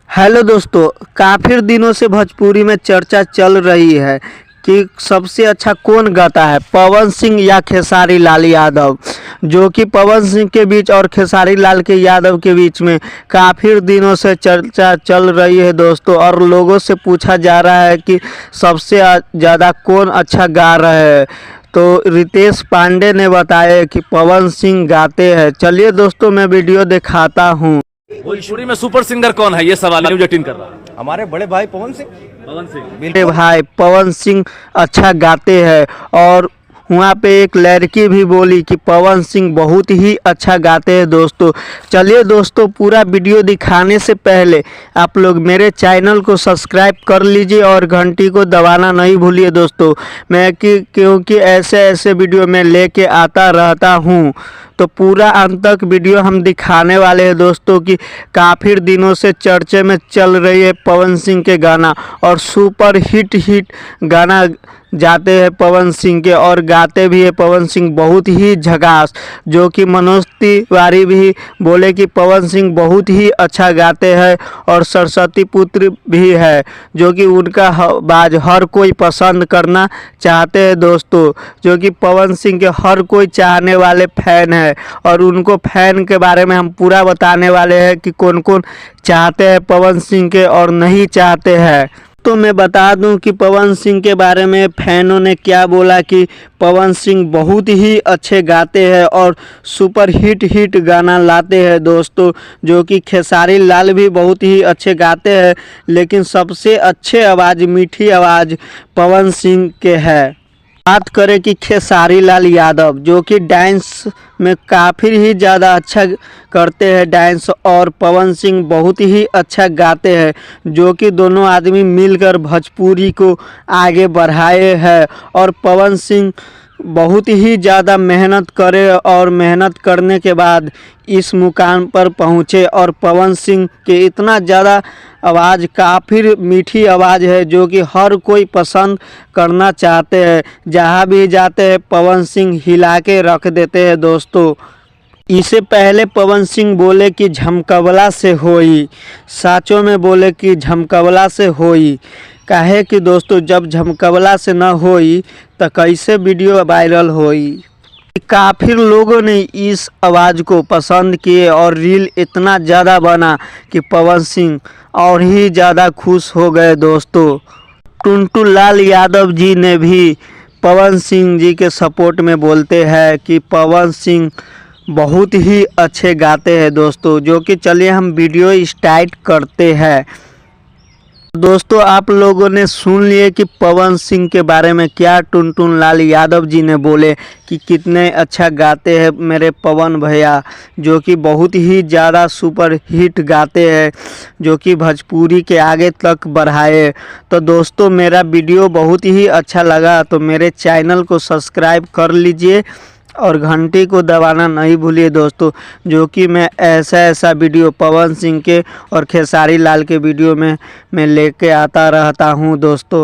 Hello दोस्तों, काफ़ी दिनों से भोजपुरी में चर्चा चल रही है कि सबसे अच्छा कौन गाता है, पवन सिंह या खेसारी लाल यादव। जो कि पवन सिंह के बीच और खेसारी लाल के यादव के बीच में काफ़ी दिनों से चर्चा चल रही है दोस्तों। और लोगों से पूछा जा रहा है कि सबसे ज़्यादा कौन अच्छा गा रहे हैं। तो रितेश पांडे ने बताया कि पवन सिंह गाते हैं। चलिए दोस्तों, मैं वीडियो दिखाता हूँ। भोजपुरी में सुपर सिंगर कौन है, ये सवाल न्यूज 18 कर रहा है। हमारे बड़े भाई पवन सिंह। मेरे भाई पवन सिंह अच्छा गाते हैं। और वहाँ पे एक लड़की भी बोली कि पवन सिंह बहुत ही अच्छा गाते हैं दोस्तों। चलिए दोस्तों, पूरा वीडियो दिखाने से पहले आप लोग मेरे चैनल को सब्सक्राइब कर लीजिए और घंटी को दबाना नहीं भूलिए दोस्तों। क्योंकि ऐसे वीडियो मैं लेके आता रहता हूँ। तो पूरा अंत तक वीडियो हम दिखाने वाले हैं दोस्तों कि काफ़ी दिनों से चर्चे में चल रही है पवन सिंह के गाना। और सुपर हिट गाना जाते हैं पवन सिंह के, और गाते भी है पवन सिंह बहुत ही झकास। जो कि मनोज तिवारी भी बोले कि पवन सिंह बहुत ही अच्छा गाते हैं। और सरस्वती पुत्र भी है, जो कि उनका आवाज़ हर कोई पसंद करना चाहते हैं दोस्तों। जो कि पवन सिंह के हर कोई चाहने वाले फ़ैन है। और उनको फ़ैन के बारे में हम पूरा बताने वाले हैं कि कौन कौन चाहते हैं पवन सिंह के और नहीं चाहते हैं। तो मैं बता दूं कि पवन सिंह के बारे में फैनों ने क्या बोला कि पवन सिंह बहुत ही अच्छे गाते हैं और सुपर हिट गाना लाते हैं दोस्तों। जो कि खेसारी लाल भी बहुत ही अच्छे गाते हैं, लेकिन सबसे अच्छे आवाज़, मीठी आवाज़ पवन सिंह के है। बात करें कि खेसारी लाल यादव, जो कि डांस में काफ़ी ही ज़्यादा अच्छा करते हैं डांस, और पवन सिंह बहुत ही अच्छा गाते हैं। जो कि दोनों आदमी मिलकर भोजपुरी को आगे बढ़ाए हैं। और पवन सिंह बहुत ही ज़्यादा मेहनत करे और मेहनत करने के बाद इस मुकाम पर पहुँचे। और पवन सिंह के इतना ज़्यादा आवाज़, काफ़ी मीठी आवाज़ है, जो कि हर कोई पसंद करना चाहते हैं। जहाँ भी जाते हैं पवन सिंह हिला के रख देते हैं दोस्तों। इससे पहले पवन सिंह बोले कि झमकवला से होई, साचों में बोले कि झमकवला से होई। काहे कि दोस्तों, जब झमकवला से न होई तो कैसे वीडियो वायरल होई। काफ़ी लोगों ने इस आवाज़ को पसंद किए और रील इतना ज़्यादा बना कि पवन सिंह और ही ज़्यादा खुश हो गए दोस्तों। टुनटुन लाल यादव जी ने भी पवन सिंह जी के सपोर्ट में बोलते हैं कि पवन सिंह बहुत ही अच्छे गाते हैं दोस्तों। जो कि चलिए हम वीडियो स्टार्ट करते हैं। दोस्तों, आप लोगों ने सुन लिए कि पवन सिंह के बारे में क्या टुनटुन लाल यादव जी ने बोले कि कितने अच्छा गाते हैं मेरे पवन भैया। जो कि बहुत ही ज़्यादा सुपर हिट गाते हैं, जो कि भोजपुरी के आगे तक बढ़ाए। तो दोस्तों, मेरा वीडियो बहुत ही अच्छा लगा तो मेरे चैनल को सब्सक्राइब कर लीजिए और घंटी को दबाना नहीं भूलिए दोस्तों। जो कि मैं ऐसा वीडियो पवन सिंह के और खेसारी लाल के वीडियो में मैं लेके आता रहता हूं दोस्तों।